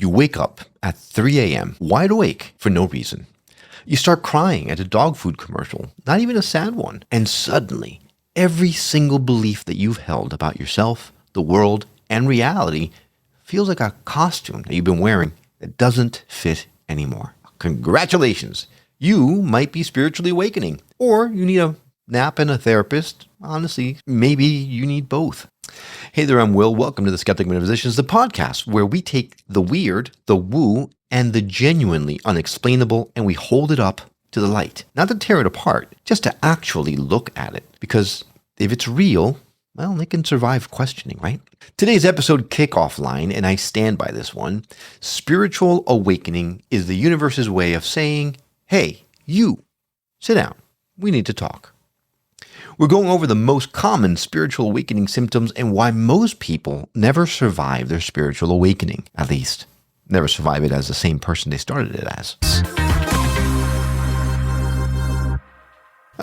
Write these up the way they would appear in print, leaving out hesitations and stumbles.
You wake up at 3 a.m., wide awake for no reason. You start crying at a dog food commercial, not even a sad one. And suddenly, every single belief that you've held about yourself, the world, and reality feels like a costume that you've been wearing that doesn't fit anymore. Congratulations! You might be spiritually awakening, or you need a nap and a therapist. Honestly, maybe you need both. Hey there, I'm Will. Welcome to the Skeptic Metaphysicians, the podcast where we take the weird, the woo, and the genuinely unexplainable, and we hold it up to the light. Not to tear it apart, just to actually look at it. Because if it's real, well, it can survive questioning, right? Today's episode kickoff line, and I stand by this one, spiritual awakening is the universe's way of saying, hey, you, sit down. We need to talk. We're going over the most common spiritual awakening symptoms and why most people never survive their spiritual awakening. At least, never survive it as the same person they started it as.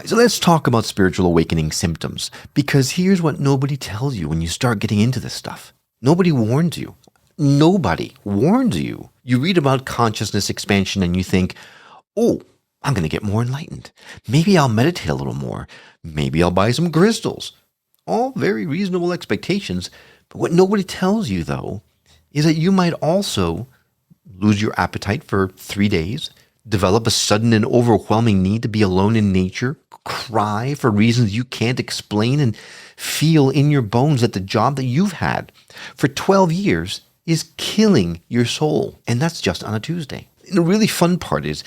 So let's talk about spiritual awakening symptoms, because here's what nobody tells you when you start getting into this stuff. Nobody warns you. Nobody warns you. You read about consciousness expansion and you think, oh, I'm going to get more enlightened. Maybe I'll meditate a little more. Maybe I'll buy some crystals. All very reasonable expectations. But what nobody tells you, though, is that you might also lose your appetite for 3 days, develop a sudden and overwhelming need to be alone in nature, cry for reasons you can't explain, and feel in your bones that the job that you've had for 12 years is killing your soul. And that's just on a Tuesday. And the really fun part is,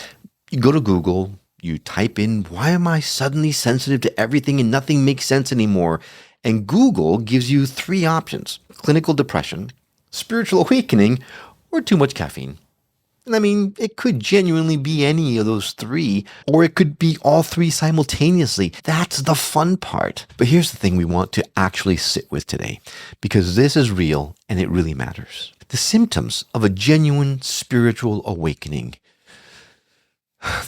you go to Google, you type in, why am I suddenly sensitive to everything and nothing makes sense anymore? And Google gives you 3 options: clinical depression, spiritual awakening, or too much caffeine. And I mean, it could genuinely be any of those 3, or it could be all 3 simultaneously. That's the fun part. But here's the thing we want to actually sit with today, because this is real and it really matters. The symptoms of a genuine spiritual awakening.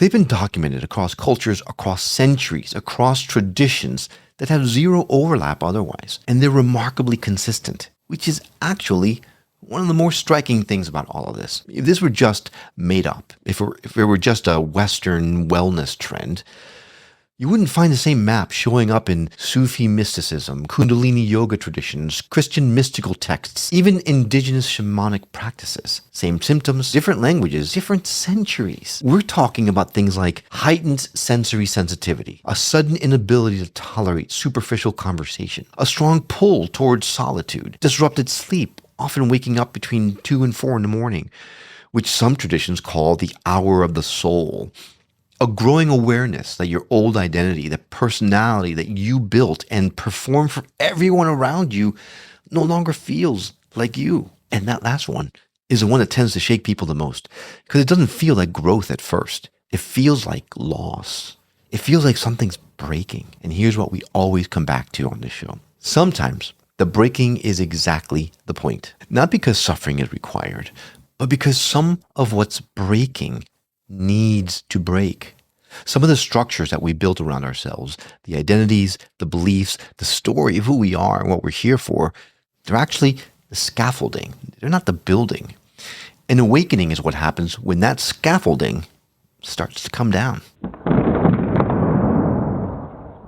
They've been documented across cultures, across centuries, across traditions that have zero overlap otherwise. And they're remarkably consistent, which is actually one of the more striking things about all of this. If this were just made up, if it were just a Western wellness trend, you wouldn't find the same map showing up in Sufi mysticism, Kundalini yoga traditions, Christian mystical texts, even indigenous shamanic practices. Same symptoms, different languages, different centuries. We're talking about things like heightened sensory sensitivity, a sudden inability to tolerate superficial conversation, a strong pull towards solitude, disrupted sleep, often waking up between 2 and 4 in the morning, which some traditions call the hour of the soul. A growing awareness that your old identity, the personality that you built and performed for everyone around you, no longer feels like you. And that last one is the one that tends to shake people the most, because it doesn't feel like growth at first. It feels like loss. It feels like something's breaking. And here's what we always come back to on this show. Sometimes the breaking is exactly the point. Not because suffering is required, but because some of what's breaking needs to break. Some of the structures that we built around ourselves, the identities, the beliefs, the story of who we are and what we're here for, they're actually the scaffolding. They're not the building. An awakening is what happens when that scaffolding starts to come down,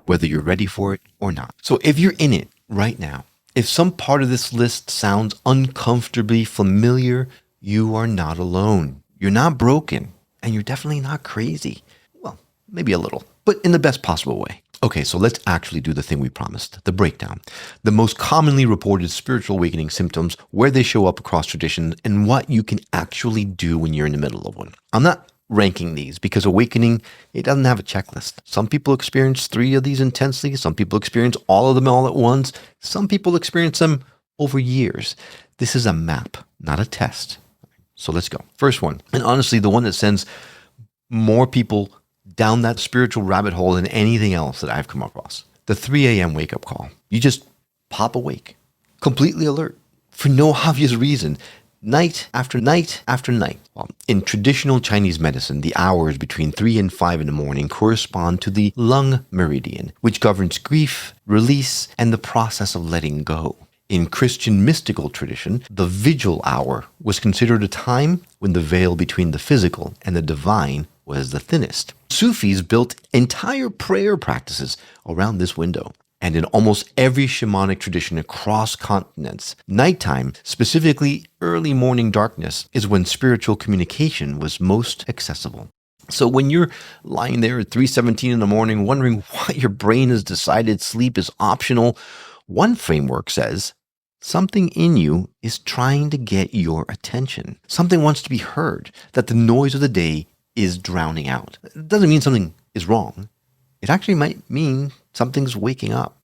whether you're ready for it or not. So if you're in it right now, if some part of this list sounds uncomfortably familiar, you are not alone. You're not broken. And you're definitely not crazy. Well, maybe a little, but in the best possible way. Okay, so let's actually do the thing we promised, the breakdown. The most commonly reported spiritual awakening symptoms, where they show up across traditions, and what you can actually do when you're in the middle of one. I'm not ranking these because awakening, it doesn't have a checklist. Some people experience 3 of these intensely. Some people experience all of them all at once. Some people experience them over years. This is a map, not a test. So let's go. First one, and honestly, the one that sends more people down that spiritual rabbit hole than anything else that I've come across. The 3 a.m. wake-up call. You just pop awake, completely alert, for no obvious reason, night after night after night. Well, in traditional Chinese medicine, the hours between 3 and 5 in the morning correspond to the lung meridian, which governs grief, release, and the process of letting go. In Christian mystical tradition, the vigil hour was considered a time when the veil between the physical and the divine was the thinnest. Sufis built entire prayer practices around this window. And in almost every shamanic tradition across continents, nighttime, specifically early morning darkness, is when spiritual communication was most accessible. So when you're lying there at 3:17 in the morning wondering why your brain has decided sleep is optional, one framework says, something in you is trying to get your attention. Something wants to be heard, that the noise of the day is drowning out. It doesn't mean something is wrong. It actually might mean something's waking up.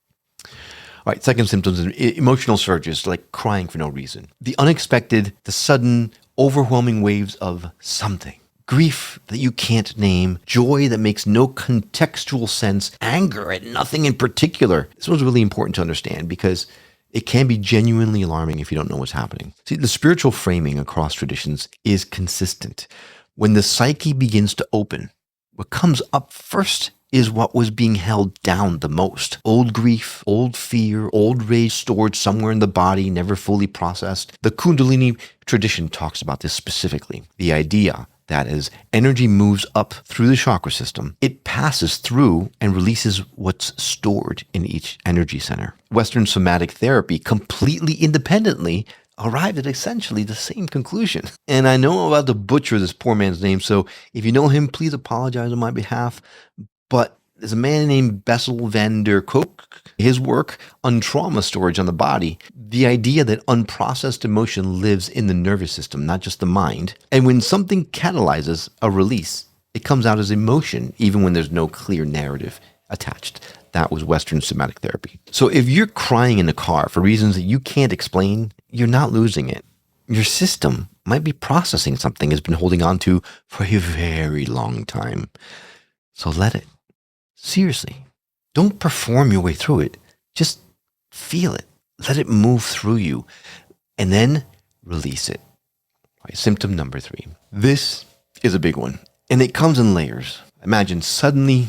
All right, second symptoms, emotional surges like crying for no reason. The unexpected, the sudden, overwhelming waves of something. Grief that you can't name, joy that makes no contextual sense, anger at nothing in particular. This one's really important to understand because it can be genuinely alarming if you don't know what's happening. See, the spiritual framing across traditions is consistent. When the psyche begins to open, what comes up first is what was being held down the most. Old grief, old fear, old rage stored somewhere in the body, never fully processed. The Kundalini tradition talks about this specifically. The idea that as energy moves up through the chakra system, it passes through and releases what's stored in each energy center. Western somatic therapy completely independently arrived at essentially the same conclusion. And I know I'm about to butcher this poor man's name, so if you know him, please apologize on my behalf. But there's a man named Bessel van der Kolk. His work on trauma storage on the body, the idea that unprocessed emotion lives in the nervous system, not just the mind. And when something catalyzes a release, it comes out as emotion, even when there's no clear narrative attached. That was Western somatic therapy. So if you're crying in the car for reasons that you can't explain, you're not losing it. Your system might be processing something it's been holding on to for a very long time. So let it. Seriously, don't perform your way through it. Just feel it. Let it move through you and then release it. All right, symptom number 3. This is a big one and it comes in layers. Imagine suddenly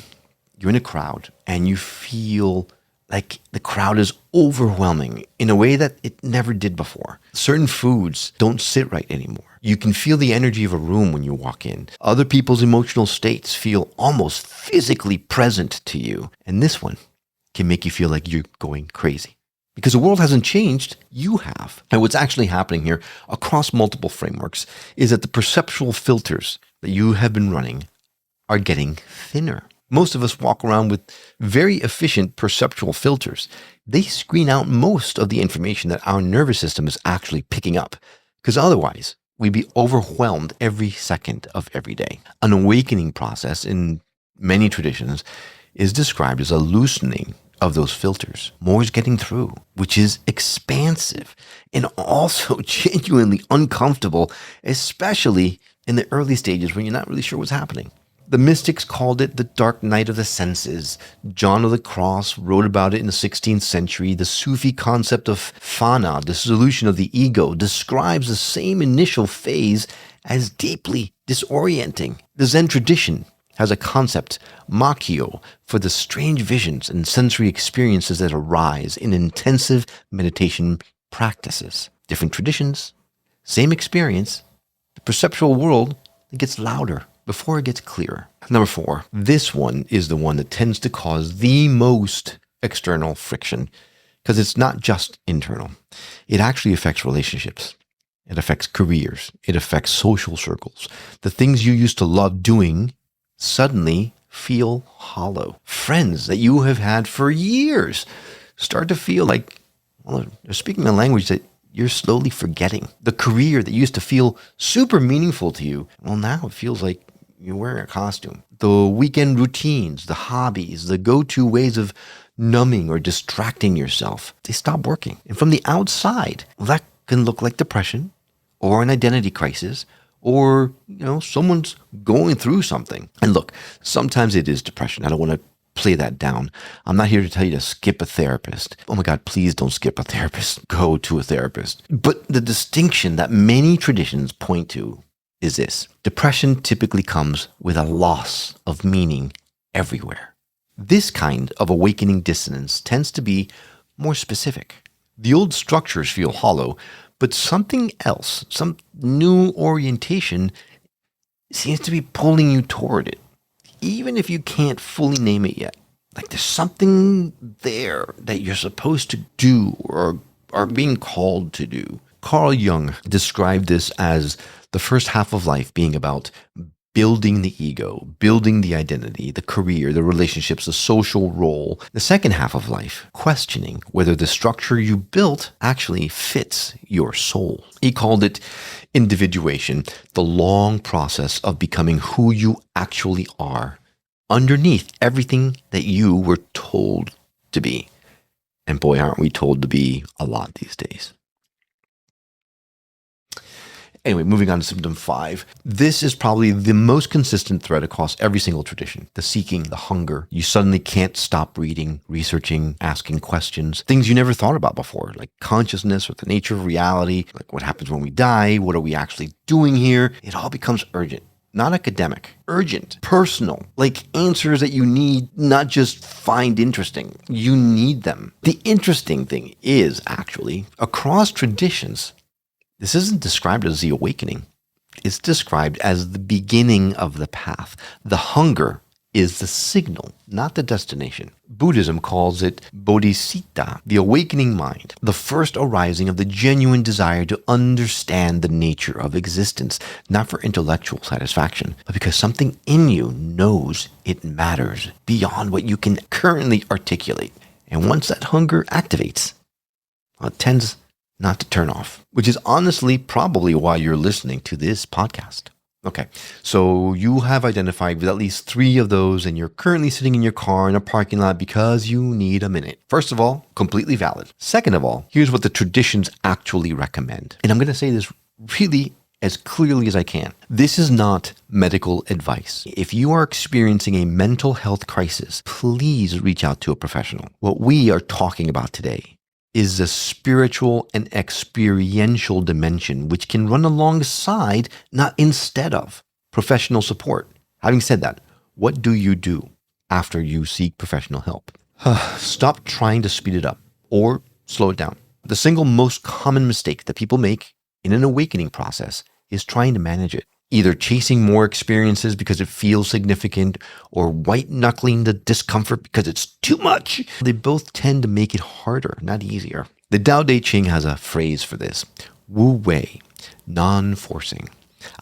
you're in a crowd and you feel like the crowd is overwhelming in a way that it never did before. Certain foods don't sit right anymore. You can feel the energy of a room when you walk in. Other people's emotional states feel almost physically present to you. And this one can make you feel like you're going crazy. Because the world hasn't changed, you have. And what's actually happening here across multiple frameworks is that the perceptual filters that you have been running are getting thinner. Most of us walk around with very efficient perceptual filters. They screen out most of the information that our nervous system is actually picking up, because otherwise we'd be overwhelmed every second of every day. An awakening process in many traditions is described as a loosening of those filters. More is getting through, which is expansive and also genuinely uncomfortable, especially in the early stages when you're not really sure what's happening. The mystics called it the dark night of the senses. John of the Cross wrote about it in the 16th century. The Sufi concept of fana, the dissolution of the ego, describes the same initial phase as deeply disorienting. The Zen tradition has a concept, makyo, for the strange visions and sensory experiences that arise in intensive meditation practices. Different traditions, same experience. The perceptual world gets louder before it gets clearer. Number 4, this one is the one that tends to cause the most external friction because it's not just internal. It actually affects relationships. It affects careers. It affects social circles. The things you used to love doing suddenly feel hollow. Friends that you have had for years start to feel like, well, they're speaking a language that you're slowly forgetting. The career that used to feel super meaningful to you, well, now it feels like you're wearing a costume. The weekend routines, the hobbies, the go-to ways of numbing or distracting yourself, they stop working. And from the outside, that can look like depression or an identity crisis or, someone's going through something. And look, sometimes it is depression. I don't want to play that down. I'm not here to tell you to skip a therapist. Oh my God, please don't skip a therapist. Go to a therapist. But the distinction that many traditions point to is this. Depression typically comes with a loss of meaning everywhere. This kind of awakening dissonance tends to be more specific, The old structures feel hollow, but something else, some new orientation seems to be pulling you toward it, even if you can't fully name it yet. Like there's something there that you're supposed to do or are being called to do. Carl Jung described this as the first half of life being about building the ego, building the identity, the career, the relationships, the social role. The second half of life, questioning whether the structure you built actually fits your soul. He called it individuation, the long process of becoming who you actually are, underneath everything that you were told to be. And boy, aren't we told to be a lot these days. Anyway, moving on to symptom 5. This is probably the most consistent thread across every single tradition. The seeking, the hunger. You suddenly can't stop reading, researching, asking questions. Things you never thought about before, like consciousness or the nature of reality, like what happens when we die, what are we actually doing here? It all becomes urgent. Not academic, urgent, personal, like answers that you need, not just find interesting. You need them. The interesting thing is actually, across traditions, this isn't described as the awakening. It's described as the beginning of the path. The hunger is the signal, not the destination. Buddhism calls it bodhicitta, the awakening mind, the first arising of the genuine desire to understand the nature of existence, not for intellectual satisfaction, but because something in you knows it matters beyond what you can currently articulate. And once that hunger activates, it tends not to turn off, which is honestly probably why you're listening to this podcast. Okay, so you have identified with at least 3 of those and you're currently sitting in your car in a parking lot because you need a minute. First of all, completely valid. Second of all, here's what the traditions actually recommend. And I'm going to say this really as clearly as I can. This is not medical advice. If you are experiencing a mental health crisis, please reach out to a professional. What we are talking about today is a spiritual and experiential dimension which can run alongside, not instead of, professional support. Having said that, what do you do after you seek professional help? Stop trying to speed it up or slow it down. The single most common mistake that people make in an awakening process is trying to manage it. Either chasing more experiences because it feels significant or white-knuckling the discomfort because it's too much. They both tend to make it harder, not easier. The Tao Te Ching has a phrase for this: Wu Wei, non-forcing,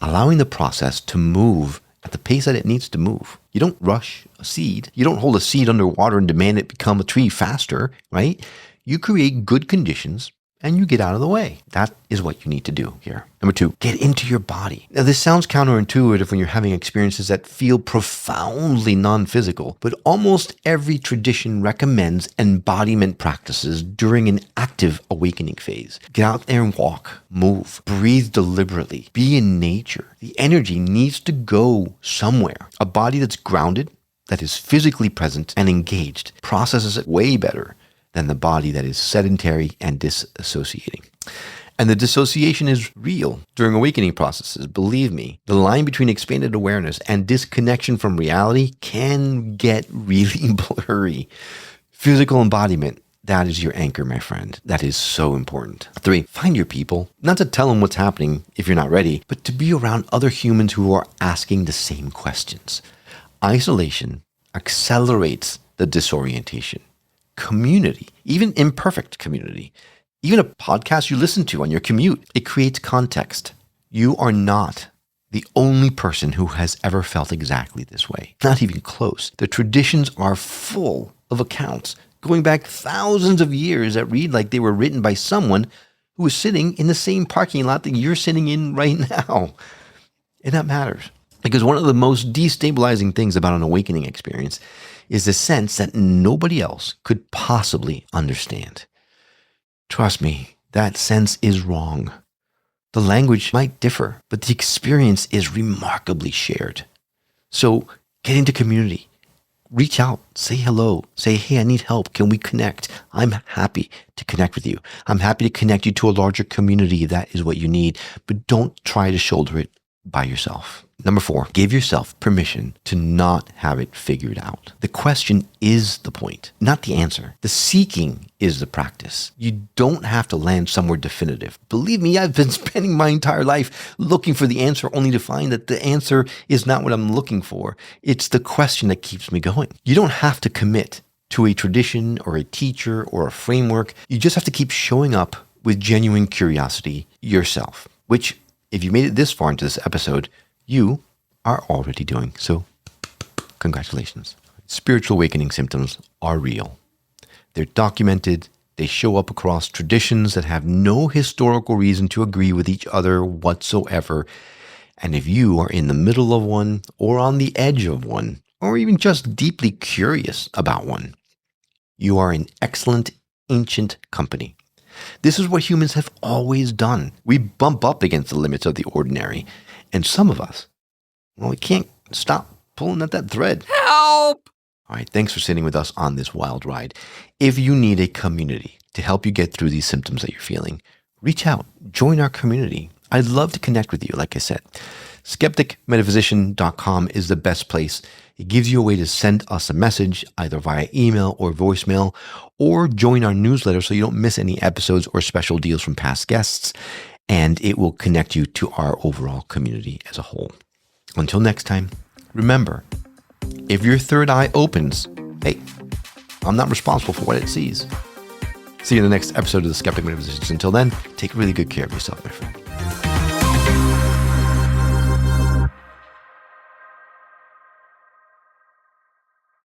allowing the process to move at the pace that it needs to move. You don't rush a seed. You don't hold a seed underwater and demand it become a tree faster, right? You create good conditions and you get out of the way. That is what you need to do here. Number 2, get into your body. Now, this sounds counterintuitive when you're having experiences that feel profoundly non-physical, but almost every tradition recommends embodiment practices during an active awakening phase. Get out there and walk, move, breathe deliberately, be in nature. The energy needs to go somewhere. A body that's grounded, that is physically present and engaged, processes it way better than the body that is sedentary and disassociating. And the dissociation is real during awakening processes. Believe me, the line between expanded awareness and disconnection from reality can get really blurry. Physical embodiment, that is your anchor, my friend. That is so important. 3, find your people. Not to tell them what's happening if you're not ready, but to be around other humans who are asking the same questions. Isolation accelerates the disorientation. Community, even imperfect community, even a podcast you listen to on your commute, it creates context. You are not the only person who has ever felt exactly this way. Not even close. The traditions are full of accounts going back thousands of years that read like they were written by someone who was sitting in the same parking lot that you're sitting in right now. And that matters. Because one of the most destabilizing things about an awakening experience is the sense that nobody else could possibly understand. Trust me, that sense is wrong. The language might differ, but the experience is remarkably shared. So get into community. Reach out, say hello, say, hey, I need help. Can we connect? I'm happy to connect with you. I'm happy to connect you to a larger community if that is what you need, but don't try to shoulder it by yourself. Number 4, give yourself permission to not have it figured out. The question is the point, not the answer. The seeking is the practice. You don't have to land somewhere definitive. Believe me, I've been spending my entire life looking for the answer only to find that the answer is not what I'm looking for. It's the question that keeps me going. You don't have to commit to a tradition or a teacher or a framework. You just have to keep showing up with genuine curiosity yourself, which, if you made it this far into this episode, you are already doing. So, congratulations. Spiritual awakening symptoms are real. They're documented. They show up across traditions that have no historical reason to agree with each other whatsoever. And if you are in the middle of one, or on the edge of one, or even just deeply curious about one, you are in excellent ancient company. This is what humans have always done. We bump up against the limits of the ordinary. And some of us, well, we can't stop pulling at that thread. Help! All right, thanks for sitting with us on this wild ride. If you need a community to help you get through these symptoms that you're feeling, reach out, join our community. I'd love to connect with you, like I said. SkepticMetaphysician.com is the best place. It gives you a way to send us a message, either via email or voicemail, or join our newsletter so you don't miss any episodes or special deals from past guests, and it will connect you to our overall community as a whole. Until next time, remember, if your third eye opens, hey, I'm not responsible for what it sees. See you in the next episode of the Skeptic Metaphysicians. Until then, take really good care of yourself, my friend.